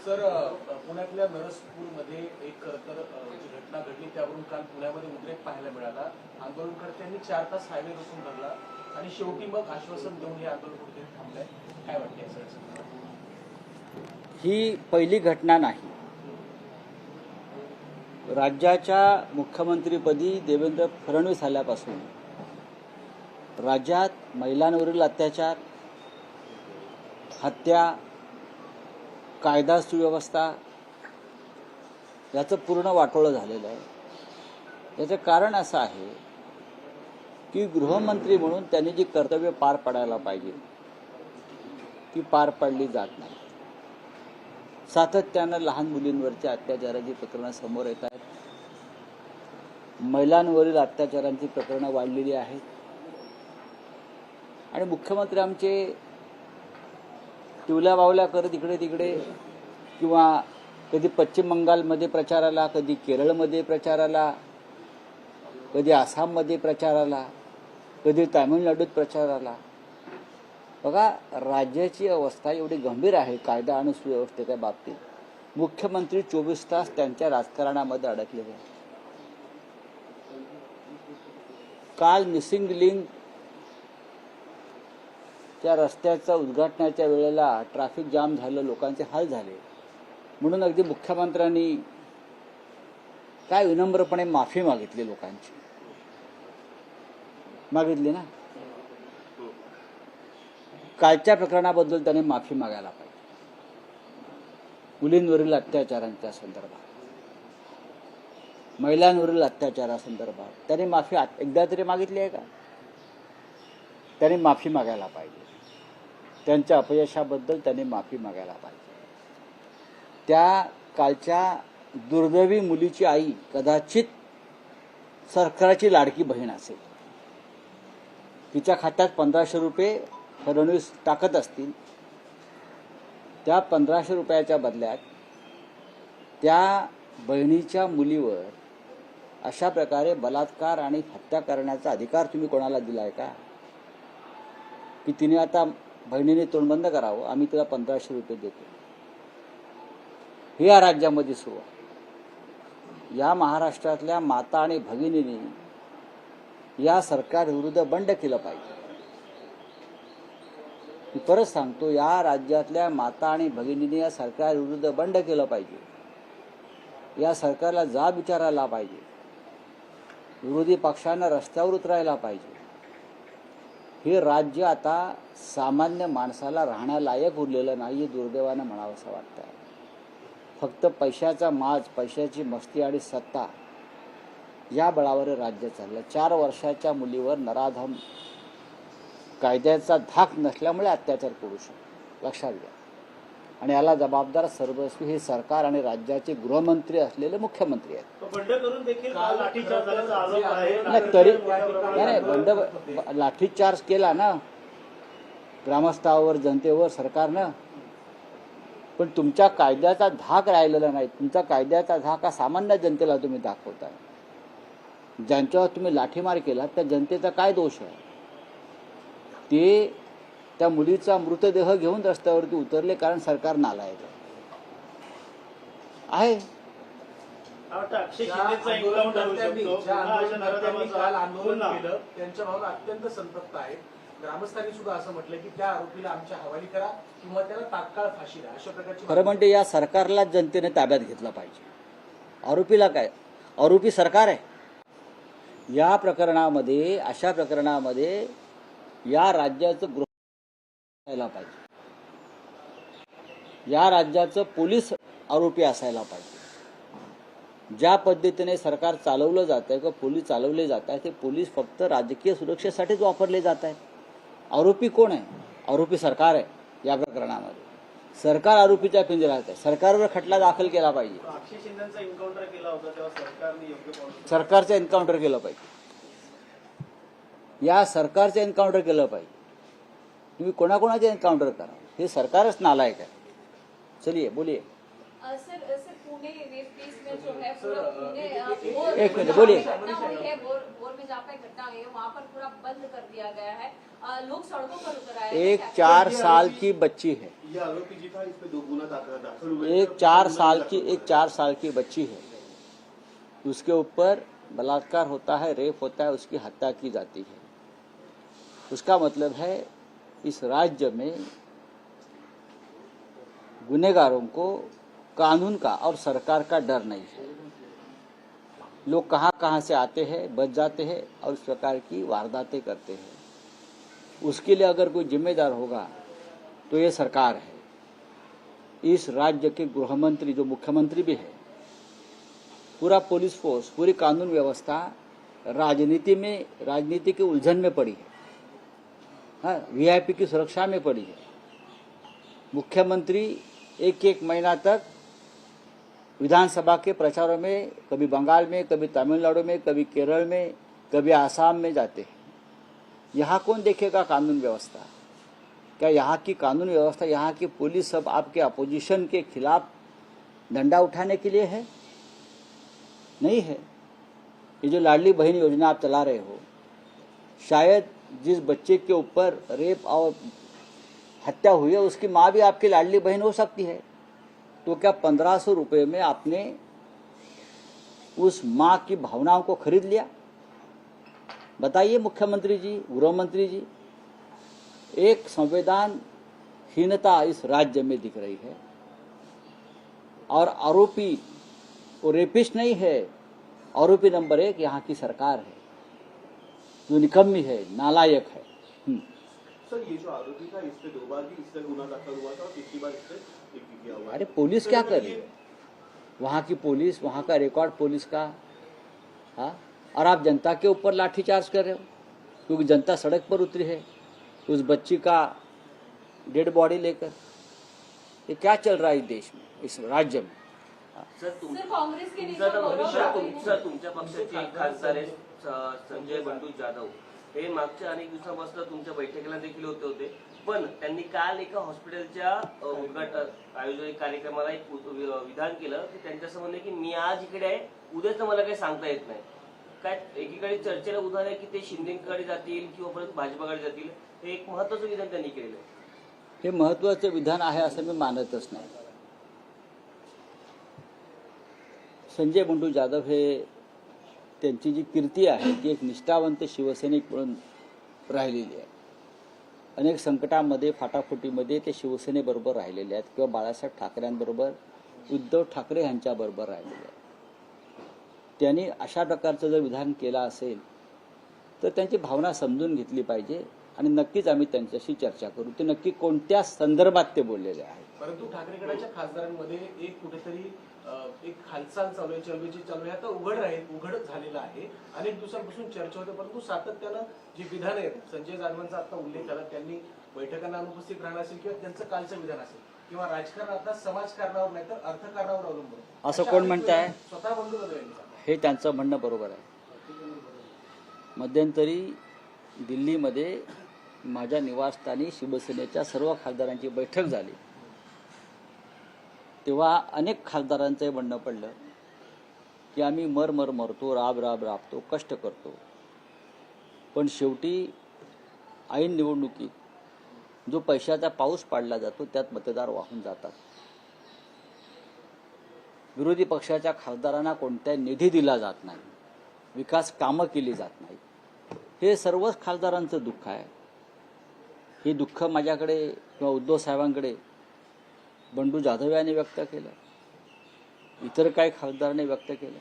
Sir, पुण्यातल्या नरसपूरमध्ये एक तर जी घटना घडली त्यावरून काल पुण्यामध्ये उद्रेक पाहायला मिळाला। आंदोलनकर्त्यांनी 4 तास हायवे रोखून धरला आणि शेवटी मग आश्वासन देऊन हे आंदोलन कुठेतरी थांबलंय। काय वाटतंय सर? ही पहिली घटना नाही। राज्याच्या मुख्यमंत्रीपदी देवेंद्र फडणवीस आल्यापासून राज्यात महिलांवरील अत्याचार, हत्या, कायदा सुव्यवस्था याचं पूर्ण वाटोळं झालेलं आहे। याचं कारण असं आहे की गृहमंत्री म्हणून त्यांनी जी कर्तव्य पार पाडायला पाहिजे ती पार पाडली जात नाही। सातत्यानं लहान मुलींवरच्या अत्याचाराची प्रकरणं समोर येत आहेत। महिलांवरील अत्याचारांची प्रकरणं वाढलेली आहेत आणि मुख्यमंत्री आमचे टिवल्या बावल्या करत इकडे तिकडे किंवा कधी पश्चिम बंगालमध्ये प्रचाराला, कधी केरळमध्ये प्रचाराला, कधी आसाममध्ये प्रचाराला, कधी तामिळनाडूत प्रचाराला। बघा, राज्याची अवस्था एवढी गंभीर आहे कायदा आणि सुव्यवस्थेच्या बाबतीत। मुख्यमंत्री 24 तास त्यांच्या राजकारणामध्ये अडकलेले आहेत। काल मिसिंग लिंक त्या रस्त्याचा उद्घाटनाच्या वेळेला ट्रॅफिक जाम झालं, लोकांचे हाल झाले, म्हणून अगदी मुख्यमंत्र्यांनी काय विनम्रपणे माफी मागितली, लोकांची मागितली ना। कालच्या प्रकरणाबद्दल त्यांनी माफी मागायला पाहिजे। मुलींवरील अत्याचारांच्या संदर्भात, महिलांवरील अत्याचारासंदर्भात त्यांनी माफी एकदा तरी मागितली आहे का? त्यांनी माफी मागायला पाहिजे। त्यांच्या अपयशाबद्दल त्यांनी माफी मागायला पाहिजे। त्या कालच्या दुर्दैवी मुलीची आई कदाचित सरकारची लाडकी बहीण असेल। तिच्या खात्यात 1500 रुपये फडणवीस टाकत असतील। त्या 1500 रुपयाच्या बदल्यात त्या बहिणीच्या मुलीवर अशा प्रकारे बलात्कार आणि हत्या करण्याचा अधिकार तुम्ही कोणाला दिलाय का? की तिने आता बहिणीने तोंड बंद करावं, आम्ही तिला 1500 रुपये देतो, हे या राज्यामध्ये सुरू आहे। या महाराष्ट्रातल्या माता आणि भगिनींनी या सरकारविरुद्ध बंड केलं पाहिजे। मी परत सांगतो, या राज्यातल्या माता आणि भगिनींनी या सरकारविरुद्ध बंड केलं पाहिजे। या सरकारला जाब विचारायला पाहिजे। विरोधी पक्षांना रस्त्यावर उतरायला पाहिजे। हे राज्य आता सामान्य माणसाला राहण्यालायक उरलेलं नाही, दुर्दैवानं म्हणावं असं वाटतं। फक्त पैशाचा माज, पैशाची मस्ती आणि सत्ता या बळावर राज्य चाललं। 4 वर्षाच्या मुलीवर नराधम कायद्याचा धाक नसल्यामुळे अत्याचार करू शकतो, लक्षात घ्या। आणि याला जबाबदार सर्वस्वी हे सरकार आणि राज्याचे गृहमंत्री असलेले मुख्यमंत्री आहेत। तरी नाही, लाठीचार्ज केला ना ग्रामस्थावर, जनतेवर सरकारनं, पण तुमच्या कायद्याचा धाक राहिलेला नाही। तुमचा कायद्याचा धाक हा सामान्य जनतेला तुम्ही दाखवताय। ज्यांच्यावर तुम्ही लाठीमार केला त्या जनतेचा काय दोष आहे? ते त्या मुलीचा मृतदेह घेऊन रस्त्यावरती उतरले कारण सरकार नालायक आहे। अक्षय शिंदेचा आंदोलन केलं, त्यांच्या भावना अत्यंत संतप्त आहेत। ग्रामस्थांनी सुद्धा असं म्हटलं की त्या आरोपीला आमच्या हवाली करा किंवा त्याला तात्काळ फाशी द्या, अशा प्रकारची। खरं म्हणजे या सरकारला जनतेने ताब्यात घेतला पाहिजे। आरोपीला काय? आरोपी सरकार आहे। या प्रकरणामध्ये, अशा प्रकरणामध्ये या राज्याचं गृह असायला पाहिजे। या राज्याचं पोलीस आरोपी असायला पाहिजे। ज्या पद्धतीने सरकार चालवलं जात आहे किंवा पोलीस चालवले जात आहे, ते पोलीस फक्त राजकीय सुरक्षेसाठीच वापरले जात आहेत। आरोपी कोण आहे? आरोपी सरकार आहे। या प्रकरणामध्ये सरकार आरोपीच्या पिंजऱ्यात आहे। सरकारवर खटला दाखल केला पाहिजे। अक्षय शिंदेचा एन्काउंटर केला होता तेव्हा सरकारने योग्य पाऊल, सरकारचं एन्काउंटर केलं पाहिजे। या सरकारचं एन्काउंटर केलं पाहिजे। तुम्ही कोणाकोणाचे एन्काउंटर करा, हे सरकारच नालायक आहे। चलिए बोलिए। सर पुणे रेप केस में जो है पूरा पुणे एक मिनट, बोलिए। घटना हुई है, भोर में जहाँ पे घटना हुई है वहाँ पर पूरा बंद कर दिया गया है, लोग सड़कों पर उतर आए हैं। एक 4 साल की बच्ची है, ये आरोपी जी था, इस पे 2 गुना दाखिल हुए। एक 4 साल की बच्ची है, उसके ऊपर बलात्कार होता है, रेप होता है, उसकी हत्या की जाती है। उसका मतलब है इस राज्य में गुनहगारों को कानून का और सरकार का डर नहीं है। लोग कहाँ कहाँ से आते हैं, बच जाते हैं और इस प्रकार की वारदातें करते हैं। उसके लिए अगर कोई जिम्मेदार होगा तो ये सरकार है। इस राज्य के गृह मंत्री जो मुख्यमंत्री भी है, पूरा पुलिस फोर्स, पूरी कानून व्यवस्था राजनीति के उलझन में पड़ी है, हाँ, वीआईपी की सुरक्षा में पड़ी है। मुख्यमंत्री एक महीना तक विधानसभा के प्रचारों में, कभी बंगाल में, कभी तमिलनाडु में, कभी केरल में, कभी आसाम में जाते हैं। यहाँ कौन देखेगा कानून व्यवस्था? क्या यहाँ की कानून व्यवस्था, यहाँ की पुलिस सब आपके अपोजिशन के खिलाफ डंडा उठाने के लिए है? नहीं है। ये जो लाडली बहन योजना आप चला रहे हो, शायद जिस बच्चे के ऊपर रेप और हत्या हुई है उसकी माँ भी आपकी लाडली बहन हो सकती है। तो क्या 1500 रुपये में आपने उस माँ की भावनाओं को खरीद लिया? बताइए मुख्यमंत्री जी, गृह मंत्री जी। एक संवेदनहीनता इस राज्य में दिख रही है। और आरोपी वो रेपिस्ट नहीं है, आरोपी नंबर 1 यहाँ की सरकार है, जो निकम्मी है, नालायक है। सर, ये जो आरोपी था, इस पे 2 बार भी इससे गुना दाखिल हुआ था और तीसरी बार इससे एक भी किया हुआ है। अरे पुलिस क्या कर रही है? वहाँ की पुलिस, वहाँ का रिकॉर्ड पुलिस का, हाँ, और आप जनता के ऊपर लाठीचार्ज कर रहे हो क्योंकि जनता सड़क पर उतरी है उस बच्ची का डेड बॉडी लेकर। ये क्या चल रहा है इस देश में, इस राज्य में? सर काँग्रेस के नेता तुमच्या पक्षाचे एक खासदार आहे संजय बंडू जाधव, हे मागच्या अनेक दिवसापासून तुमच्या बैठकीला देखील होते, पण त्यांनी काल एका हॉस्पिटलच्या उद्घाटन आयोजित कार्यक्रमाला एक विधान केलं की त्यांच्यासमोर की मी आज इकडे आहे, उद्याच मला काही सांगता येत नाही। काय एकीकडे चर्चेला उदाहरण आहे की ते शिंदेकडे जातील किंवा परत भाजपाकडे जातील, हे एक महत्त्वाचं विधान त्यांनी केलेलं आहे। हे महत्त्वाचं विधान आहे असं मी मानतच नाही। संजय बंडू जाधव हे त्यांची जी कीर्ती आहे ती एक निष्ठावंत शिवसैनिक म्हणून राहिलेली आहे। अनेक संकटामध्ये, फाटाफुटीमध्ये ते शिवसेनेबरोबर राहिलेले आहेत किंवा बाळासाहेब ठाकरेंबरोबर, उद्धव ठाकरे यांच्याबरोबर राहिलेले आहेत। त्यांनी अशा प्रकारचं जर विधान केलं असेल तर त्यांची भावना समजून घेतली पाहिजे आणि नक्कीच आम्ही त्यांच्याशी चर्चा करू, ते नक्की कोणत्या संदर्भात ते बोललेले आहेत। परंतु ठाकरेगडाच्या खासदारांमध्ये एक कुठेतरी एक हालचाल चालू आहे, चलबिची चालू आहे, आता उघड झालेला आहे। अनेक दिवसांपासून चर्चा होते, परंतु सातत्यानं जी विधान आहेत, संजय जाधवांचा आता उल्लेख केला, त्यांनी बैठकांना अनुपस्थित राहणार असेल किंवा त्यांचं कालचं विधान असेल किंवा राजकारण आता समाजकारणावर नाही तर अर्थकारणावर अवलंबून असं कोण म्हणताय? स्वतः बंडू जाधव यांनी सांगितलं। हे त्यांचं म्हणणं बरोबर आहे। मध्यंतरी दिल्लीमध्ये माझ्या निवासस्थानी शिवसेनेच्या सर्व खासदारांची बैठक झाली, तेव्हा अनेक खासदारांचं हे म्हणणं पडलं की आम्ही मरतो, राबतो, कष्ट करतो, पण शेवटी ऐन निवडणुकीत जो पैशाचा पाऊस पाडला जातो त्यात मतदार वाहून जातात। विरोधी पक्षाच्या खासदारांना कोणत्या निधी दिला जात नाही, विकास कामं केली जात नाही। हे सर्वच खासदारांचं दुःख आहे। हे दुःख माझ्याकडे किंवा उद्धव साहेबांकडे बंडू जाधव यांनी व्यक्त केलं, इतर काही खासदारांनी व्यक्त केलं।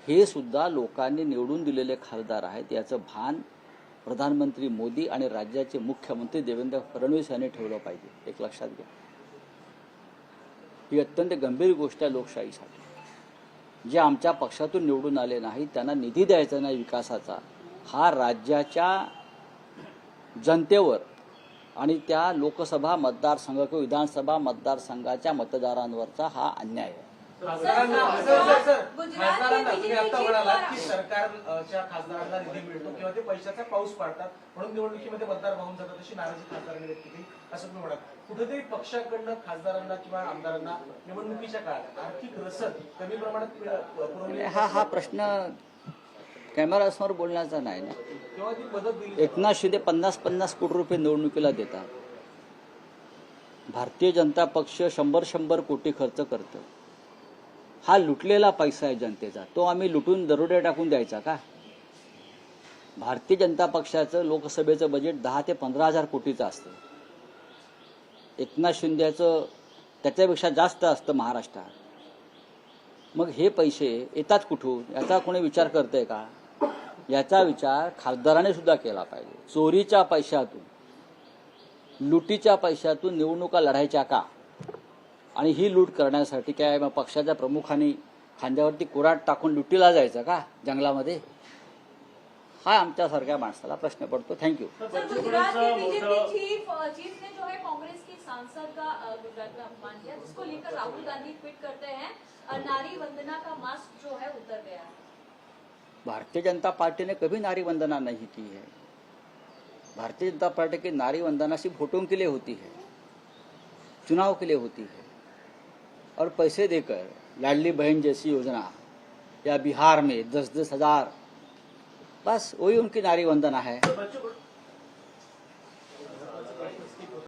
हे सुद्धा लोकांनी निवडून दिलेले खासदार आहेत, याचं भान प्रधानमंत्री मोदी आणि राज्याचे मुख्यमंत्री देवेंद्र फडणवीस यांनी ठेवलं पाहिजे। एक लक्षात घ्या, ही अत्यंत गंभीर गोष्ट आहे लोकशाहीसाठी। जे आमच्या पक्षातून निवडून आले नाही त्यांना निधी द्यायचा नाही विकासाचा, हा राज्याच्या जनतेवर आणि त्या लोकसभा मतदारसंघ किंवा विधानसभा मतदारसंघाच्या मतदारांवरचा हा अन्याय आहे। खासदारांना खासदारांना तुम्ही आता म्हणालात की सरकारच्या खासदारांना निधी मिळतो किंवा ते पैशाचा पाऊस पाडतात म्हणून निवडणुकीमध्ये मतदार वाहून जातात अशी नाराजी खासदारांनी व्यक्त केली असं तुम्ही म्हणाल. कुठेतरी पक्षाकडनं खासदारांना किंवा आमदारांना निवडणुकीच्या काळात आर्थिक रसद कमी प्रमाणात पुरवली हा प्रश्न कॅमेरासमोर बोलण्याचा नाही ना. तेव्हा ती मदत दिली. एकनाथ शिंदे 50-50 कोटी रुपये निवडणुकीला देतात. भारतीय जनता पक्ष 100 कोटी खर्च करतं. हा लुटलेला पैसा आहे जनतेचा, तो आम्ही लुटून दरोडे टाकून द्यायचा का? भारतीय जनता पक्षाचं लोकसभेचं बजेट 10 ते 15,000 कोटीचं असतं. एकनाथ शिंदेचं त्याच्यापेक्षा जास्त असतं महाराष्ट्रात. मग हे पैसे येतात कुठून याचा कोणी विचार करतंय का? याचा विचार खासदाराने सुद्धा केला पाहिजे. चोरीच्या पैशातून, लुटीच्या पैशातून निवडणुका लढायच्या का? आणि ही लूट करण्यासाठी काय मग पक्षाच्या प्रमुखांनी खांद्यावरती कुऱ्हाड टाकून लुटीला जायचं का जंगलामध्ये? हा आमच्यासारख्या माणसाला प्रश्न पडतो. थँक्यू. सर, गुजरात के बीजेपी चीफ ने जो है कांग्रेस की सांसद का गुजरात में अपमान किया, जिसको लेकर राहुल गांधी ट्वीट करते हैं नारी वंदना का मास्क जो है उतर गया है. भारतीय जनता पार्टी ने कभी नारी वंदना नहीं की है. भारतीय जनता पार्टी की नारी वंदना सिर्फ वोटों के लिए होती है, चुनाव के लिए होती है. और पैसे देकर लाडली बहन जैसी योजना या बिहार में 10-10 हजार, बस वही उनकी नारी वंदना है.